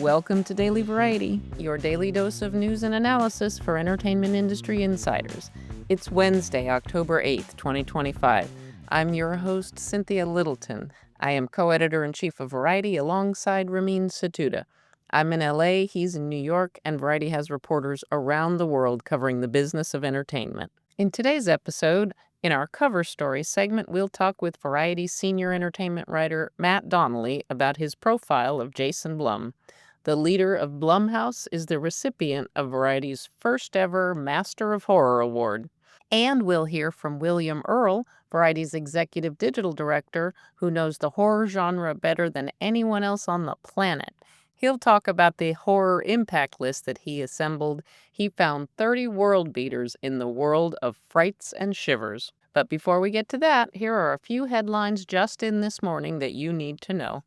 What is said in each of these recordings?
Welcome to Daily Variety, your daily dose of news and analysis for entertainment industry insiders. It's Wednesday, October 8th, 2025. I'm your host, Cynthia Littleton. I am co-editor-in-chief of Variety alongside Ramin Satuda. I'm in LA, he's in New York, and Variety has reporters around the world covering the business of entertainment. In today's episode, in our cover story segment, we'll talk with Variety's senior entertainment writer Matt Donnelly about his profile of Jason Blum. The leader of Blumhouse is the recipient of Variety's first ever Master of Horror Award. And we'll hear from William Earl, Variety's executive digital director, who knows the horror genre better than anyone else on the planet. He'll talk about the horror impact list that he assembled. He found 30 world beaters in the world of frights and shivers. But before we get to that, here are a few headlines just in this morning that you need to know.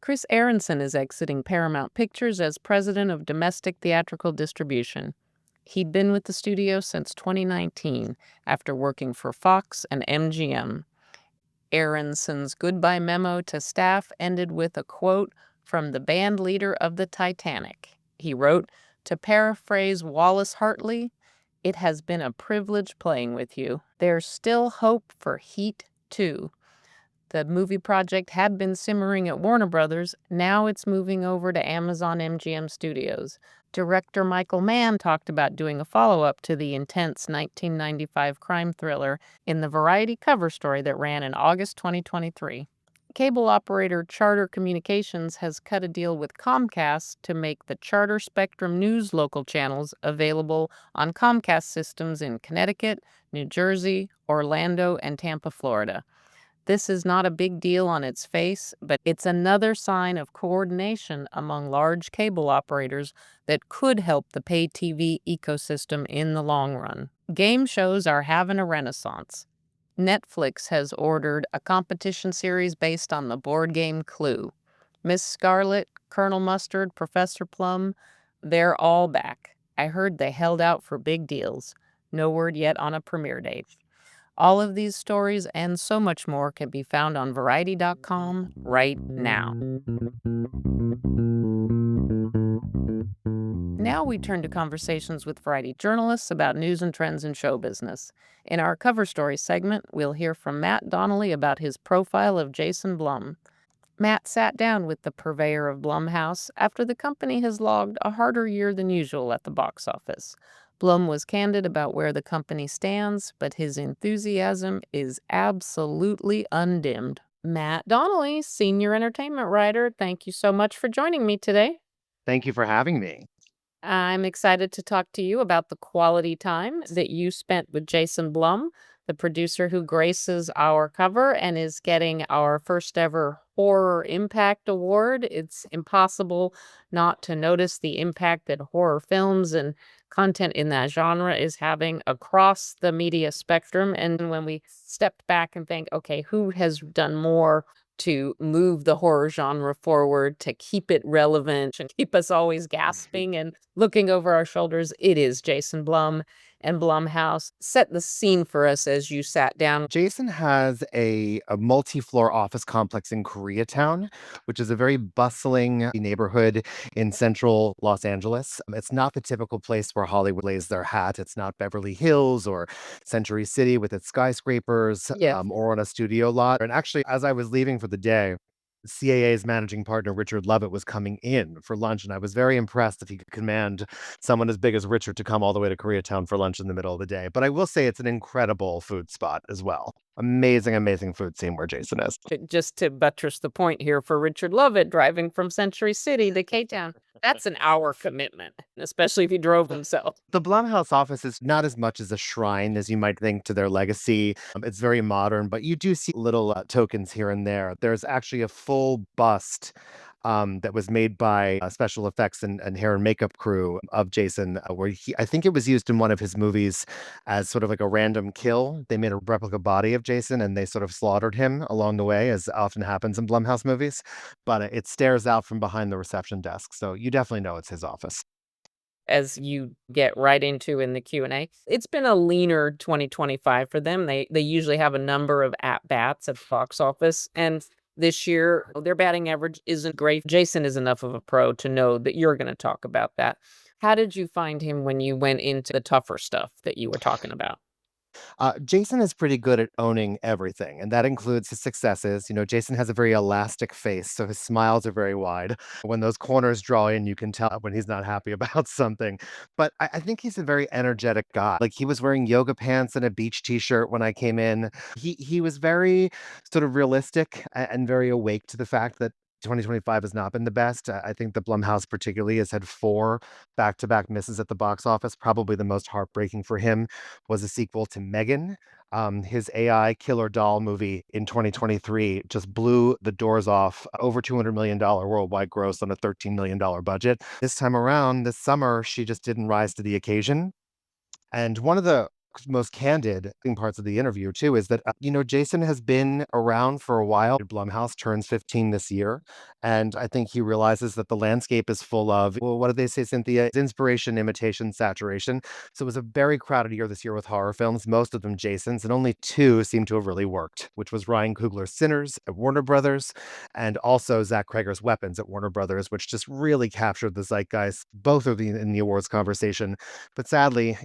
Chris Aronson is exiting Paramount Pictures as president of domestic theatrical distribution. He'd been with the studio since 2019 after working for Fox and MGM. Aronson's goodbye memo to staff ended with a quote from the band leader of the Titanic. He wrote, "To paraphrase Wallace Hartley, it has been a privilege playing with you. There's still hope for Heat 2. The movie project had been simmering at Warner Brothers. Now it's moving over to Amazon MGM Studios. Director Michael Mann talked about doing a follow-up to the intense 1995 crime thriller in the Variety cover story that ran in August 2023. Cable operator Charter Communications has cut a deal with Comcast to make the Charter Spectrum News local channels available on Comcast systems in Connecticut, New Jersey, Orlando, and Tampa, Florida. This is not a big deal on its face, but it's another sign of coordination among large cable operators that could help the pay TV ecosystem in the long run. Game shows are having a renaissance. Netflix has ordered a competition series based on the board game Clue. Miss Scarlet, Colonel Mustard, Professor Plum, they're all back. I heard they held out for big deals. No word yet on a premiere date. All of these stories and so much more can be found on Variety.com right now. Now we turn to conversations with Variety journalists about news and trends in show business. In our cover story segment, we'll hear from Matt Donnelly about his profile of Jason Blum. Matt sat down with the purveyor of Blumhouse after the company has logged a harder year than usual at the box office. Blum was candid about where the company stands, but his enthusiasm is absolutely undimmed. Matt Donnelly, senior entertainment writer, thank you so much for joining me today. Thank you for having me. I'm excited to talk to you about the quality time that you spent with Jason Blum, the producer who graces our cover and is getting our first ever Horror Impact Award. It's impossible not to notice the impact that horror films and content in that genre is having across the media spectrum. And when we stepped back and think, okay, who has done more to move the horror genre forward, to keep it relevant and keep us always gasping and looking over our shoulders, it is Jason Blum and Blumhouse. Set the scene for us as you sat down. Jason has a multi-floor office complex in Koreatown, which is a very bustling neighborhood in central Los Angeles. It's not the typical place where Hollywood lays their hat. It's not Beverly Hills or Century City with its skyscrapers Yeah. or on a studio lot. And actually, as I was leaving for the day, CAA's managing partner, Richard Lovett, was coming in for lunch, and I was very impressed that he could command someone as big as Richard to come all the way to Koreatown for lunch in the middle of the day. But I will say it's an incredible food spot as well. Amazing, amazing food scene where Jason is. Just to buttress the point here, for Richard Lovett driving from Century City to K-Town, that's an hour commitment, especially if he drove himself. The Blumhouse office is not as much as a shrine as you might think to their legacy. It's very modern, but you do see little tokens here and there. There's actually a full bust that was made by special effects and hair and makeup crew of Jason, where I think it was used in one of his movies as sort of like a random kill. They made a replica body of Jason and they sort of slaughtered him along the way, as often happens in Blumhouse movies. But it stares out from behind the reception desk, so you definitely know it's his office. As you get right into in the Q&A, it's been a leaner 2025 for them. They usually have a number of at-bats at the box office, and this year. Their batting average isn't great. Jason is enough of a pro to know that you're going to talk about that. How did you find him when you went into the tougher stuff that you were talking about? Jason is pretty good at owning everything, and that includes his successes. You know, Jason has a very elastic face, so his smiles are very wide. When those corners draw in, you can tell when he's not happy about something. But I think he's a very energetic guy. Like he was wearing yoga pants and a beach t-shirt when I came in. He was very sort of realistic and very awake to the fact that 2025 has not been the best. I think the Blumhouse particularly has had four back-to-back misses at the box office. Probably the most heartbreaking for him was a sequel to Megan. His AI killer doll movie in 2023 just blew the doors off, over $200 million worldwide gross on a $13 million budget. This time around, this summer, she just didn't rise to the occasion. And one of the most candid parts of the interview too is that Jason has been around for a while. Blumhouse turns 15 this year, and I think he realizes that the landscape is full of, well, what did they say, Cynthia? Inspiration, imitation, saturation. So it was a very crowded year this year with horror films, most of them Jason's, and only two seem to have really worked, which was Ryan Coogler's Sinners at Warner Brothers, and also Zach Cregger's Weapons at Warner Brothers, which just really captured the zeitgeist. Both of the in the awards conversation, but sadly,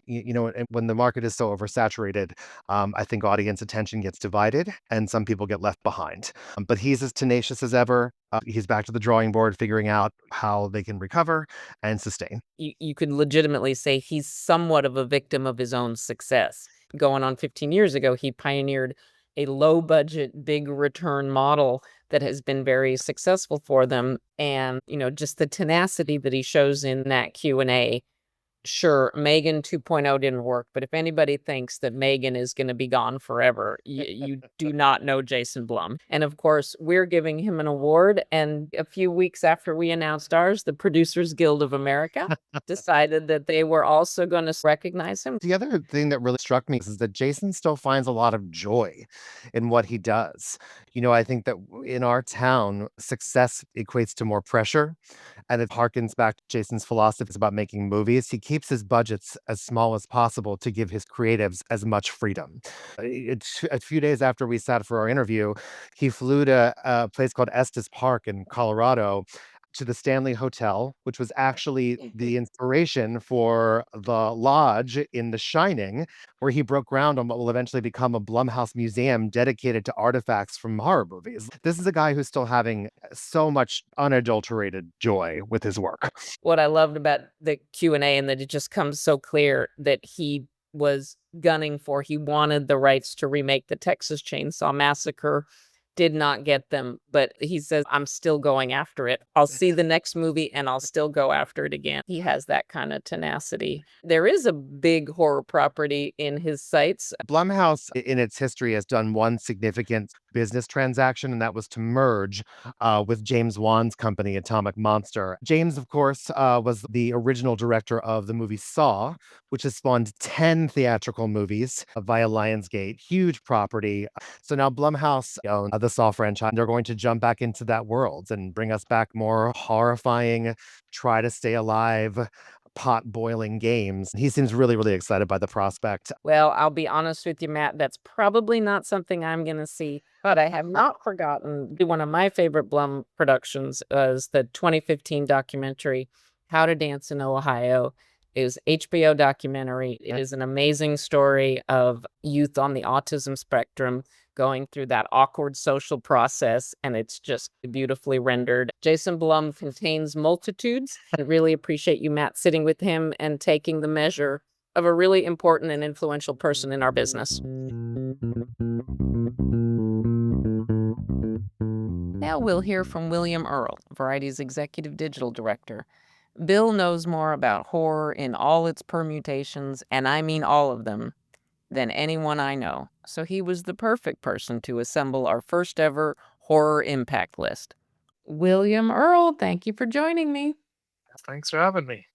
when the market is so oversaturated, I think audience attention gets divided and some people get left behind. But he's as tenacious as ever. He's back to the drawing board, figuring out how they can recover and sustain. You could legitimately say he's somewhat of a victim of his own success. Going on 15 years ago, he pioneered a low budget, big return model that has been very successful for them. And, just the tenacity that he shows in that Q&A. Sure, Megan 2.0 didn't work, but if anybody thinks that Megan is going to be gone forever, you do not know Jason Blum. And of course, we're giving him an award. And a few weeks after we announced ours, the Producers Guild of America decided that they were also going to recognize him. The other thing that really struck me is that Jason still finds a lot of joy in what he does. I think that in our town, success equates to more pressure, and it harkens back to Jason's philosophies about making movies. He keeps his budgets as small as possible to give his creatives as much freedom. It's a few days after we sat for our interview, he flew to a place called Estes Park in Colorado to the Stanley Hotel, which was actually the inspiration for the lodge in The Shining, where he broke ground on what will eventually become a Blumhouse museum dedicated to artifacts from horror movies. This is a guy who's still having so much unadulterated joy with his work. What I loved about the Q&A and that it just comes so clear that he was gunning for, he wanted the rights to remake the Texas Chainsaw Massacre, did not get them, but he says, I'm still going after it. I'll see the next movie and I'll still go after it again. He has that kind of tenacity. There is a big horror property in his sights. Blumhouse, in its history, has done one significant business transaction, and that was to merge with James Wan's company, Atomic Monster. James, of course, was the original director of the movie Saw, which has spawned 10 theatrical movies via Lionsgate. Huge property. So now Blumhouse owns the Saw franchise. They're going to jump back into that world and bring us back more horrifying, try to stay alive, pot boiling games. He seems really, really excited by the prospect. Well, I'll be honest with you, Matt, that's probably not something I'm going to see, but I have not forgotten one of my favorite Blum productions was the 2015 documentary, How to Dance in Ohio. It was HBO documentary. It is an amazing story of youth on the autism spectrum going through that awkward social process, and it's just beautifully rendered. Jason Blum contains multitudes. I really appreciate you, Matt, sitting with him and taking the measure of a really important and influential person in our business. Now we'll hear from William Earl, Variety's Executive Digital Director. Bill knows more about horror in all its permutations, and I mean all of them, than anyone I know. So he was the perfect person to assemble our first ever horror impact list. William Earl, thank you for joining me. Thanks for having me.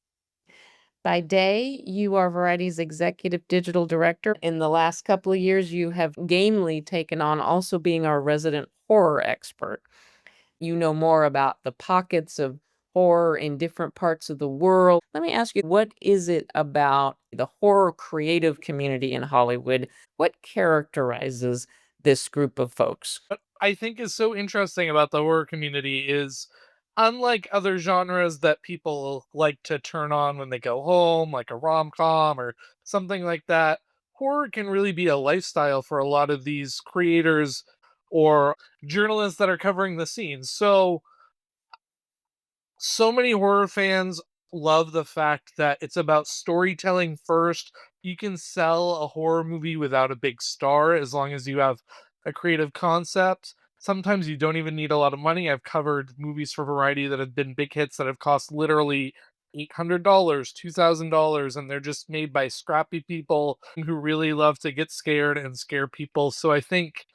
By day, you are Variety's Executive Digital Director. In the last couple of years, you have gamely taken on also being our resident horror expert. You know more about the pockets of horror in different parts of the world. Let me ask you, what is it about the horror creative community in Hollywood? What characterizes this group of folks. What I think is so interesting about the horror community is, unlike other genres that people like to turn on when they go home, like a rom-com or something like that, horror can really be a lifestyle for a lot of these creators or journalists that are covering the scene. So many horror fans love the fact that it's about storytelling first. You can sell a horror movie without a big star as long as you have a creative concept. Sometimes you don't even need a lot of money. I've covered movies for Variety that have been big hits that have cost literally $800, $2,000, and they're just made by scrappy people who really love to get scared and scare people. So I think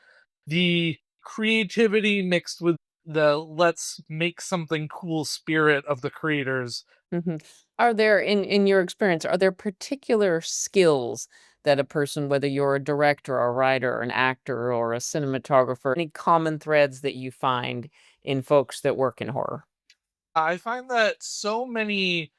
the creativity mixed with the let's make something cool spirit of the creators. Mhm. Are there, in your experience, are there particular skills that a person, whether you're a director, a writer, an actor, or a cinematographer, any common threads that you find in folks that work in horror? I find that so many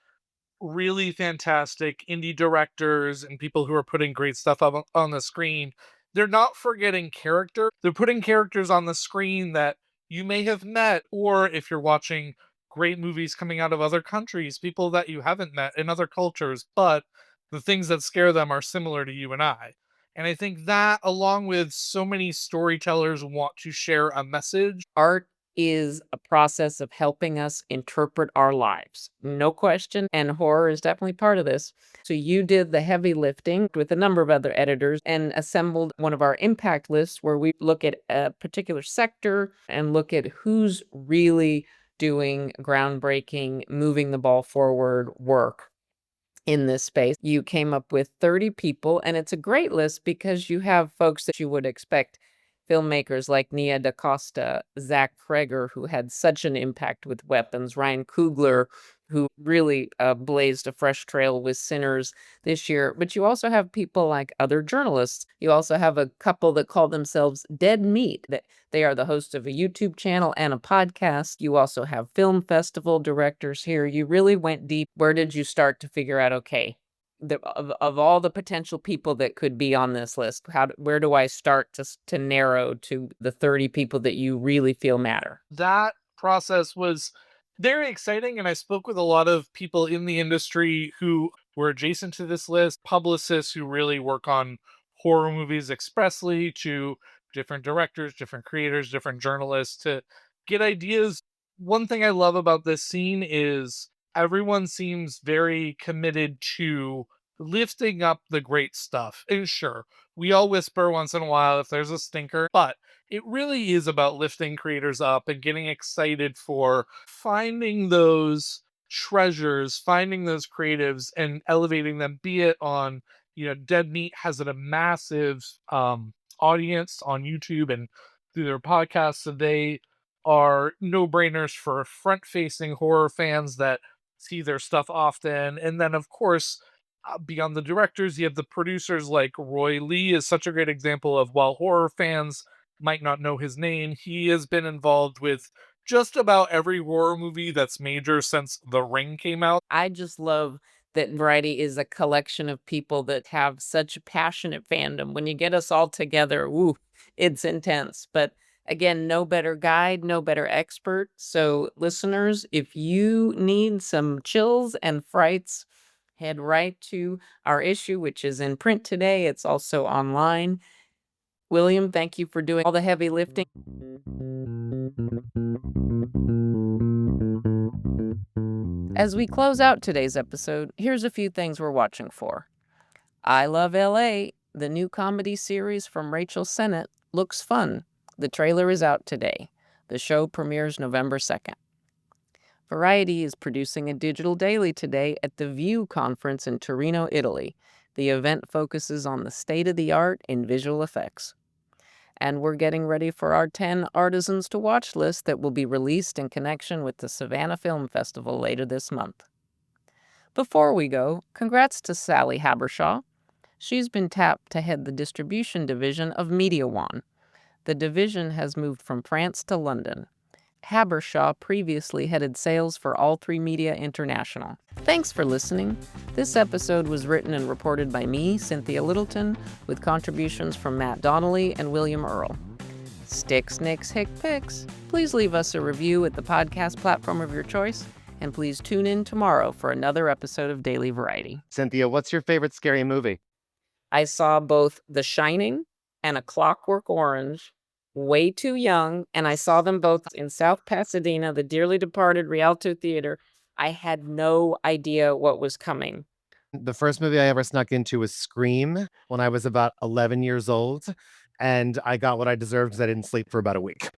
really fantastic indie directors and people who are putting great stuff up on the screen, they're not forgetting character. They're putting characters on the screen that you may have met, or if you're watching great movies coming out of other countries, people that you haven't met in other cultures, but the things that scare them are similar to you and I. And I think that, along with so many storytellers want to share a message. Art is a process of helping us interpret our lives, no question, and horror is definitely part of this. So you did the heavy lifting with a number of other editors and assembled one of our impact lists where we look at a particular sector and look at who's really doing groundbreaking, moving the ball forward work in this space. You came up with 30 people, and it's a great list because you have folks that you would expect, filmmakers like Nia DaCosta, Zach Kreger, who had such an impact with Weapons, Ryan Coogler, who really blazed a fresh trail with Sinners this year. But you also have people like other journalists. You also have a couple that call themselves Dead Meat. That they are the host of a YouTube channel and a podcast. You also have film festival directors here. You really went deep. Where did you start to figure out, okay, of all the potential people that could be on this list, where do I start to narrow to the 30 people that you really feel matter? That process was very exciting, and I spoke with a lot of people in the industry who were adjacent to this list, publicists who really work on horror movies expressly, to different directors, different creators, different journalists to get ideas. One thing I love about this scene is everyone seems very committed to lifting up the great stuff. And sure, we all whisper once in a while if there's a stinker, but it really is about lifting creators up and getting excited for finding those treasures, finding those creatives and elevating them, be it on, Dead Meat has a massive audience on YouTube and through their podcasts. So they are no brainers for front facing horror fans that see their stuff often. And then, of course, beyond the directors, you have the producers like Roy Lee is such a great example of, while horror fans might not know his name, he has been involved with just about every horror movie that's major since The Ring came out. I just love that Variety is a collection of people that have such a passionate fandom. When you get us all together, woo, it's intense. But again, no better guide, no better expert. So, listeners, if you need some chills and frights, head right to our issue, which is in print today. It's also online. William, thank you for doing all the heavy lifting. As we close out today's episode, here's a few things we're watching for. I Love LA, the new comedy series from Rachel Sennett, looks fun. The trailer is out today. The show premieres November 2nd. Variety is producing a digital daily today at the View conference in Torino, Italy. The event focuses on the state of the art in visual effects. And we're getting ready for our 10 Artisans to Watch list that will be released in connection with the Savannah Film Festival later this month. Before we go, congrats to Sally Habershaw. She's been tapped to head the distribution division of Media One. The division has moved from France to London. Habershaw previously headed sales for All3 Media International. Thanks for listening. This episode was written and reported by me, Cynthia Littleton, with contributions from Matt Donnelly and William Earl. Sticks, Nicks, Hick Picks. Please leave us a review at the podcast platform of your choice, and please tune in tomorrow for another episode of Daily Variety. Cynthia, what's your favorite scary movie? I saw both The Shining and A Clockwork Orange way too young, and I saw them both in South Pasadena, the dearly departed Rialto Theater. I had no idea what was coming. The first movie I ever snuck into was Scream when I was about 11 years old, and I got what I deserved because I didn't sleep for about a week.